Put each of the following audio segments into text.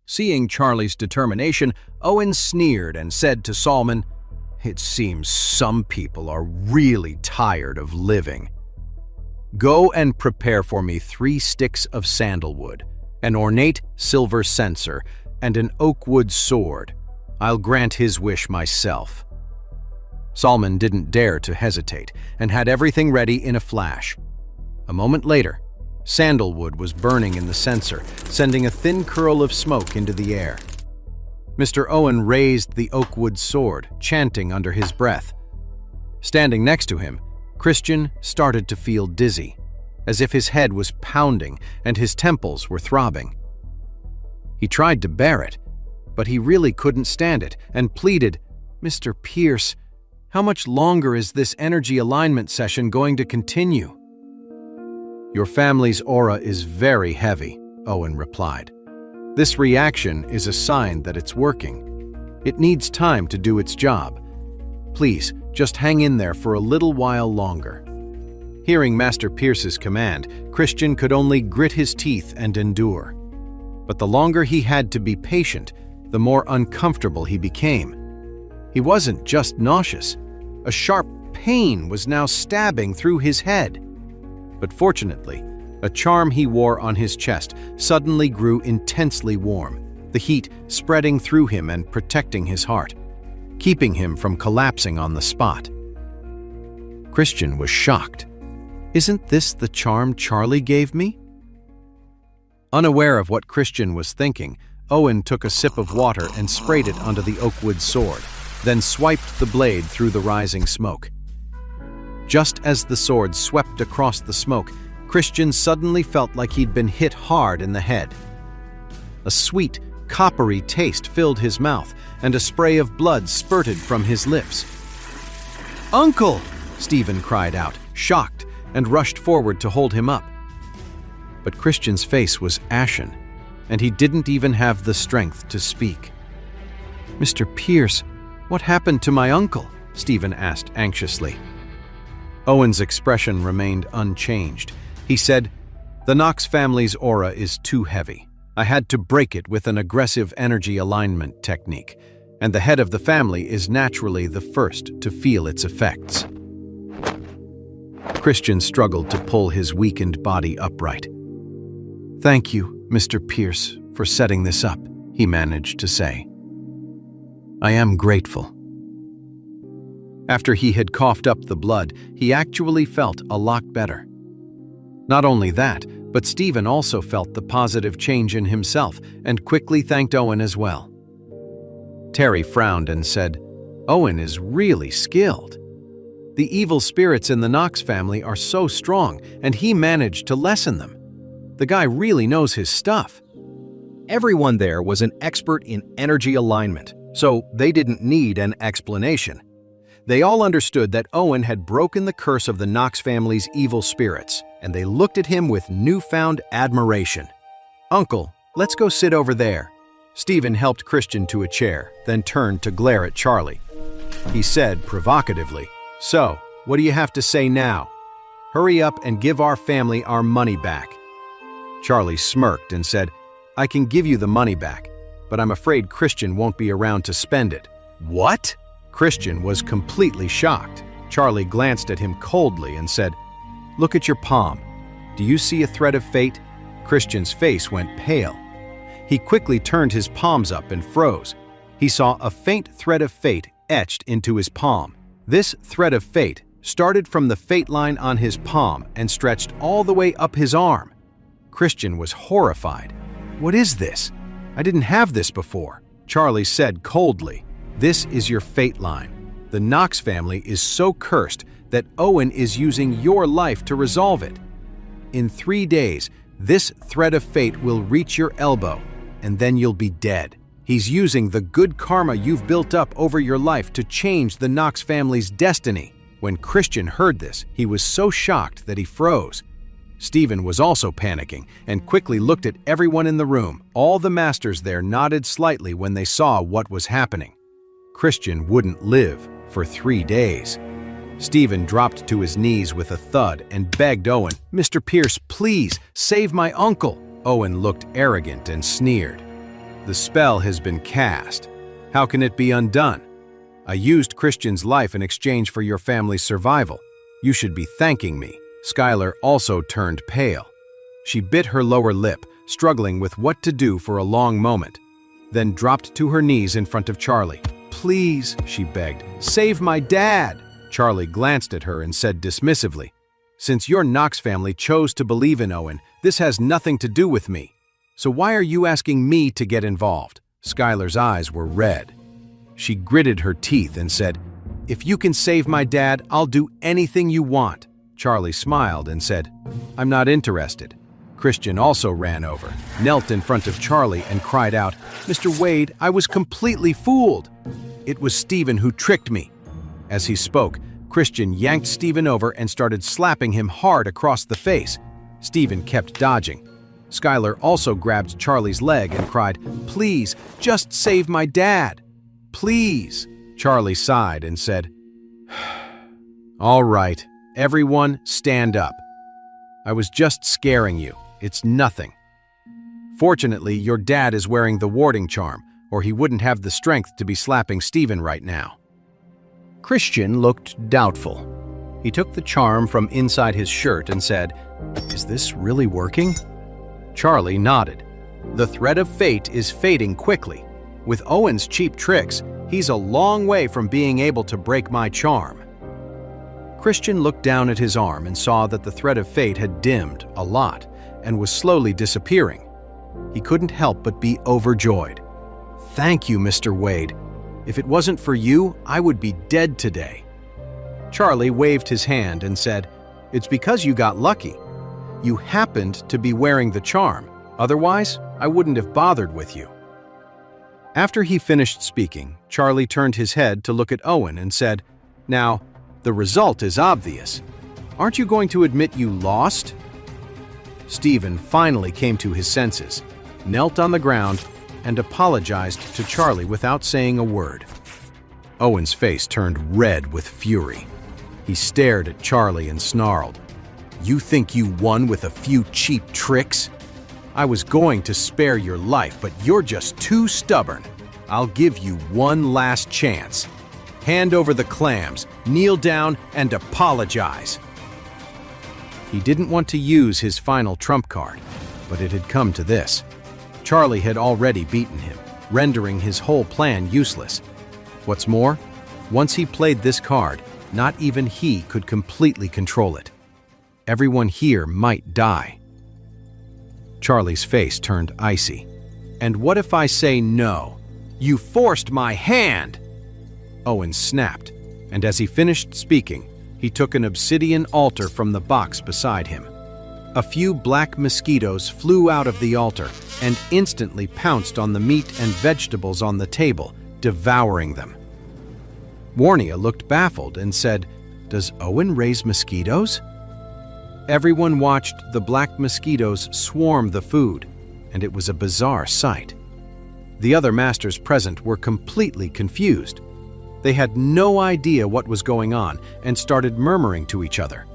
Seeing Charlie's determination, Owen sneered and said to Solomon, "It seems some people are really tired of living. Go and prepare for me 3 sticks of sandalwood, an ornate silver censer, and an oak wood sword. I'll grant his wish myself." Solomon didn't dare to hesitate and had everything ready in a flash. A moment later, sandalwood was burning in the censer, sending a thin curl of smoke into the air. Mr. Owen raised the oak wood sword, chanting under his breath. Standing next to him, Christian started to feel dizzy, as if his head was pounding and his temples were throbbing. He tried to bear it, but he really couldn't stand it and pleaded, "Mr. Pierce, how much longer is this energy alignment session going to continue?" "Your family's aura is very heavy," Owen replied. "This reaction is a sign that it's working. It needs time to do its job. Please, just hang in there for a little while longer." Hearing Master Pierce's command, Christian could only grit his teeth and endure. But the longer he had to be patient, the more uncomfortable he became. He wasn't just nauseous. A sharp pain was now stabbing through his head. But fortunately, a charm he wore on his chest suddenly grew intensely warm, the heat spreading through him and protecting his heart, keeping him from collapsing on the spot. Christian was shocked. "Isn't this the charm Charlie gave me?" Unaware of what Christian was thinking, Owen took a sip of water and sprayed it onto the oak wood sword, then swiped the blade through the rising smoke. Just as the sword swept across the smoke, Christian suddenly felt like he'd been hit hard in the head. A sweet, coppery taste filled his mouth, and a spray of blood spurted from his lips. "Uncle!" Stephen cried out, shocked, and rushed forward to hold him up. But Christian's face was ashen, and he didn't even have the strength to speak. "Mr. Pierce, what happened to my uncle?" Stephen asked anxiously. Owen's expression remained unchanged. He said, "The Knox family's aura is too heavy. I had to break it with an aggressive energy alignment technique, and the head of the family is naturally the first to feel its effects." Christian struggled to pull his weakened body upright. "Thank you, Mr. Pierce, for setting this up," he managed to say. "I am grateful." After he had coughed up the blood, he actually felt a lot better. Not only that, but Stephen also felt the positive change in himself and quickly thanked Owen as well. Terry frowned and said, "Owen is really skilled. The evil spirits in the Knox family are so strong, and he managed to lessen them. The guy really knows his stuff." Everyone there was an expert in energy alignment, so they didn't need an explanation. They all understood that Owen had broken the curse of the Knox family's evil spirits, and they looked at him with newfound admiration. "Uncle, let's go sit over there." Stephen helped Christian to a chair, then turned to glare at Charlie. He said provocatively, "So, what do you have to say now? Hurry up and give our family our money back." Charlie smirked and said, "I can give you the money back, but I'm afraid Christian won't be around to spend it." "What?" Christian was completely shocked. Charlie glanced at him coldly and said, "Look at your palm. Do you see a thread of fate?" Christian's face went pale. He quickly turned his palms up and froze. He saw a faint thread of fate etched into his palm. This thread of fate started from the fate line on his palm and stretched all the way up his arm. Christian was horrified. "What is this? I didn't have this before." Charlie said coldly, "This is your fate line. The Knox family is so cursed that Owen is using your life to resolve it. In 3 days, this thread of fate will reach your elbow, and then you'll be dead. He's using the good karma you've built up over your life to change the Knox family's destiny." When Christian heard this, he was so shocked that he froze. Stephen was also panicking and quickly looked at everyone in the room. All the masters there nodded slightly when they saw what was happening. Christian wouldn't live for 3 days. Stephen dropped to his knees with a thud and begged Owen, "Mr. Pierce, please, save my uncle." Owen looked arrogant and sneered. The spell has been cast. How can it be undone? I used Christian's life in exchange for your family's survival. You should be thanking me." Skylar also turned pale. She bit her lower lip, struggling with what to do for a long moment, then dropped to her knees in front of Charlie. "Please," she begged, "save my dad." Charlie glanced at her and said dismissively, "Since your Knox family chose to believe in Owen, this has nothing to do with me. So why are you asking me to get involved?" Skylar's eyes were red. She gritted her teeth and said, "If you can save my dad, I'll do anything you want." Charlie smiled and said, "I'm not interested." Christian also ran over, knelt in front of Charlie and cried out, "Mr. Wade, I was completely fooled. It was Stephen who tricked me." As he spoke, Christian yanked Stephen over and started slapping him hard across the face. Stephen kept dodging. Skylar also grabbed Charlie's leg and cried, "Please, just save my dad. Please." Charlie sighed and said, "All right, everyone stand up. I was just scaring you. It's nothing. Fortunately, your dad is wearing the warding charm, or he wouldn't have the strength to be slapping Stephen right now." Christian looked doubtful. He took the charm from inside his shirt and said, "Is this really working?" Charlie nodded. "The thread of fate is fading quickly. With Owen's cheap tricks, he's a long way from being able to break my charm." Christian looked down at his arm and saw that the thread of fate had dimmed a lot and was slowly disappearing. He couldn't help but be overjoyed. "Thank you, Mr. Wade. If it wasn't for you, I would be dead today." Charlie waved his hand and said, "It's because you got lucky. You happened to be wearing the charm. Otherwise, I wouldn't have bothered with you." After he finished speaking, Charlie turned his head to look at Owen and said, "Now, the result is obvious. Aren't you going to admit you lost?" Stephen finally came to his senses, knelt on the ground, and apologized to Charlie without saying a word. Owen's face turned red with fury. He stared at Charlie and snarled, "You think you won with a few cheap tricks? I was going to spare your life, but you're just too stubborn. I'll give you one last chance. Hand over the clams, kneel down, and apologize." He didn't want to use his final trump card, but it had come to this. Charlie had already beaten him, rendering his whole plan useless. What's more, once he played this card, not even he could completely control it. Everyone here might die. Charlie's face turned icy. "And what if I say no? You forced my hand!" Owen snapped, and as he finished speaking, he took an obsidian altar from the box beside him. A few black mosquitoes flew out of the altar and instantly pounced on the meat and vegetables on the table, devouring them. Warnia looked baffled and said, "Does Owen raise mosquitoes?" Everyone watched the black mosquitoes swarm the food, and it was a bizarre sight. The other masters present were completely confused. They had no idea what was going on and started murmuring to each other.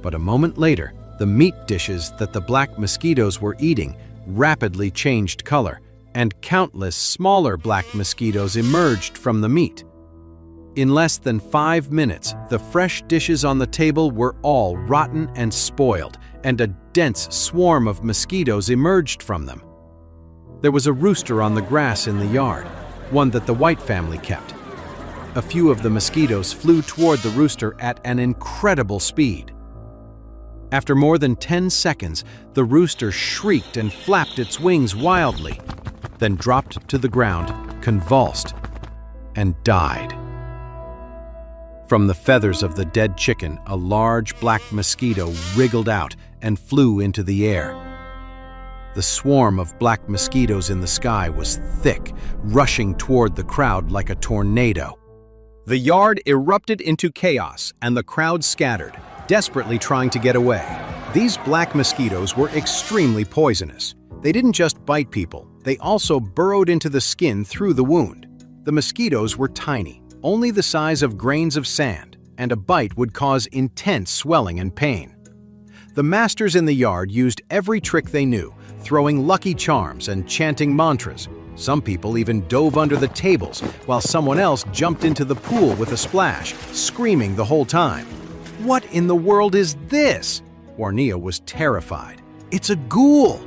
But a moment later, the meat dishes that the black mosquitoes were eating rapidly changed color, and countless smaller black mosquitoes emerged from the meat. In less than 5 minutes, the fresh dishes on the table were all rotten and spoiled, and a dense swarm of mosquitoes emerged from them. There was a rooster on the grass in the yard, one that the Wyatt family kept. A few of the mosquitoes flew toward the rooster at an incredible speed. After more than 10 seconds, the rooster shrieked and flapped its wings wildly, then dropped to the ground, convulsed, and died. From the feathers of the dead chicken, a large black mosquito wriggled out and flew into the air. The swarm of black mosquitoes in the sky was thick, rushing toward the crowd like a tornado. The yard erupted into chaos, and the crowd scattered, desperately trying to get away. These black mosquitoes were extremely poisonous. They didn't just bite people, they also burrowed into the skin through the wound. The mosquitoes were tiny, only the size of grains of sand, and a bite would cause intense swelling and pain. The masters in the yard used every trick they knew, throwing lucky charms and chanting mantras, Some people even dove under the tables, while someone else jumped into the pool with a splash, screaming the whole time. What in the world is this? Warnia was terrified. It's a ghoul!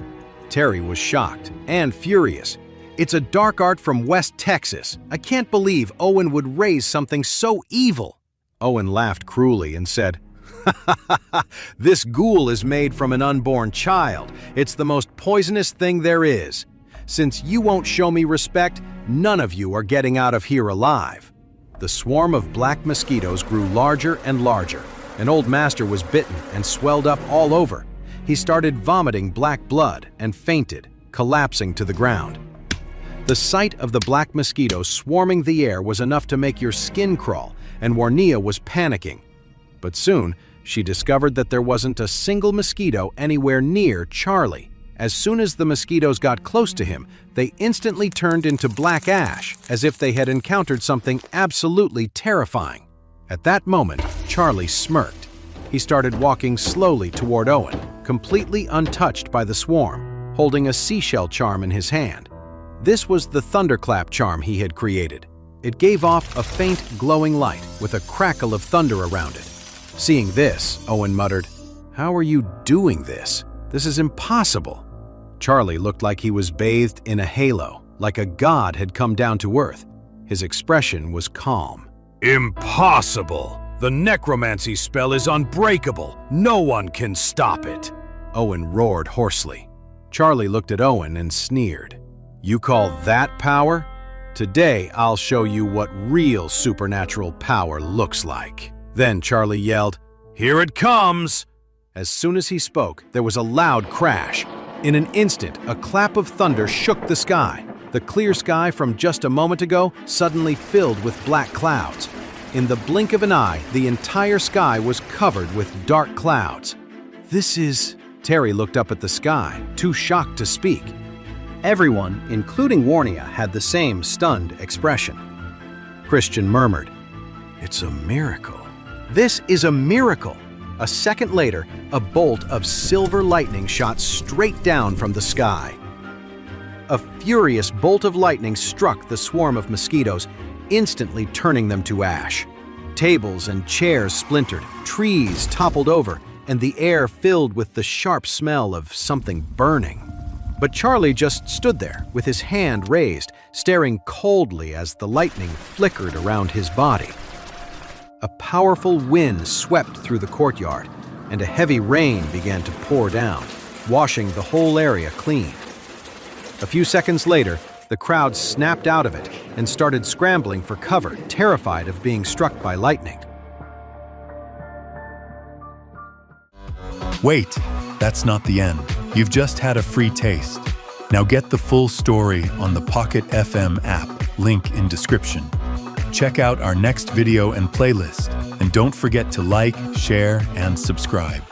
Terry was shocked and furious. It's a dark art from West Texas. I can't believe Owen would raise something so evil. Owen laughed cruelly and said, "This ghoul is made from an unborn child. It's the most poisonous thing there is. Since you won't show me respect, none of you are getting out of here alive." The swarm of black mosquitoes grew larger and larger. An old master was bitten and swelled up all over. He started vomiting black blood and fainted, collapsing to the ground. The sight of the black mosquitoes swarming the air was enough to make your skin crawl, and Warnia was panicking. But soon, she discovered that there wasn't a single mosquito anywhere near Charlie. As soon as the mosquitoes got close to him, they instantly turned into black ash, as if they had encountered something absolutely terrifying. At that moment, Charlie smirked. He started walking slowly toward Owen, completely untouched by the swarm, holding a seashell charm in his hand. This was the thunderclap charm he had created. It gave off a faint, glowing light with a crackle of thunder around it. Seeing this, Owen muttered, "How are you doing this? This is impossible." Charlie looked like he was bathed in a halo, like a god had come down to earth. His expression was calm. "Impossible! The necromancy spell is unbreakable. No one can stop it!" Owen roared hoarsely. Charlie looked at Owen and sneered. "You call that power? Today I'll show you what real supernatural power looks like." Then Charlie yelled, "Here it comes!" As soon as he spoke, there was a loud crash. In an instant, a clap of thunder shook the sky. The clear sky from just a moment ago suddenly filled with black clouds. In the blink of an eye, the entire sky was covered with dark clouds. "This is..." Terry looked up at the sky, too shocked to speak. Everyone, including Warnia, had the same stunned expression. Christian murmured, "It's a miracle." "This is a miracle!" A second later, a bolt of silver lightning shot straight down from the sky. A furious bolt of lightning struck the swarm of mosquitoes, instantly turning them to ash. Tables and chairs splintered, trees toppled over, and the air filled with the sharp smell of something burning. But Charlie just stood there, with his hand raised, staring coldly as the lightning flickered around his body. A powerful wind swept through the courtyard, and a heavy rain began to pour down, washing the whole area clean. A few seconds later, the crowd snapped out of it and started scrambling for cover, terrified of being struck by lightning. Wait, that's not the end. You've just had a free taste. Now get the full story on the Pocket FM app, link in description. Check out our next video and playlist, and don't forget to like, share, and subscribe.